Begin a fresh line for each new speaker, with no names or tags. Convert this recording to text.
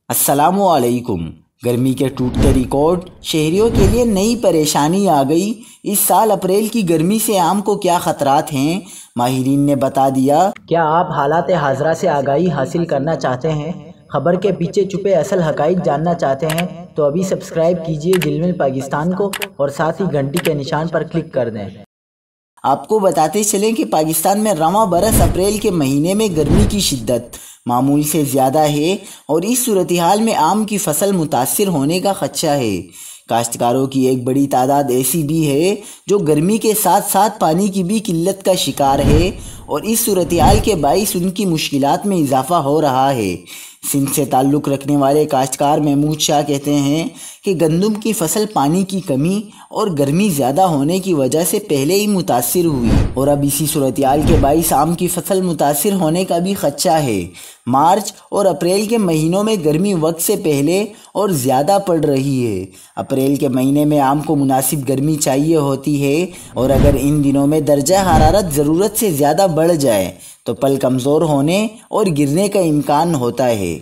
अस्सलामुअलैकुम। गर्मी के टूटते रिकॉर्ड, शहरियों के लिए नई परेशानी आ गई। इस साल अप्रैल की गर्मी से आम को क्या खतरात हैं, माहिरीन ने बता दिया।
क्या आप हालात हाजरा से आगाही हासिल करना चाहते हैं? खबर के पीछे छुपे असल हकाइक जानना चाहते हैं? तो अभी सब्सक्राइब कीजिए जिलमिल पाकिस्तान को और साथ ही घंटी के निशान पर क्लिक कर दें।
आपको बताते चलें कि पाकिस्तान में रवां बरस अप्रैल के महीने में गर्मी की शिद्दत मामूल से ज़्यादा है और इस सूरत हाल में आम की फसल मुतासिर होने का खदशा है। काश्तकारों की एक बड़ी तादाद ऐसी भी है जो गर्मी के साथ साथ पानी की भी किल्लत का शिकार है और इस सूरत हाल के बाइस उनकी मुश्किलात में इजाफा हो रहा है। सिंध से ताल्लुक़ रखने वाले काश्तकार महमूद शाह कहते हैं कि गंदम की फसल पानी की कमी और गर्मी ज़्यादा होने की वजह से पहले ही मुतासिर हुई और अब इसी सूरत हाल के बाइस आम की फसल मुतासिर होने का भी खदशा है। मार्च और अप्रैल के महीनों में गर्मी वक्त से पहले और ज़्यादा पड़ रही है। अप्रैल के महीने में आम को मुनासिब गर्मी चाहिए होती है और अगर इन दिनों में दर्जा हरारत ज़रूरत से ज़्यादा बढ़ जाए तो फल कमज़ोर होने और गिरने का इम्कान होता है।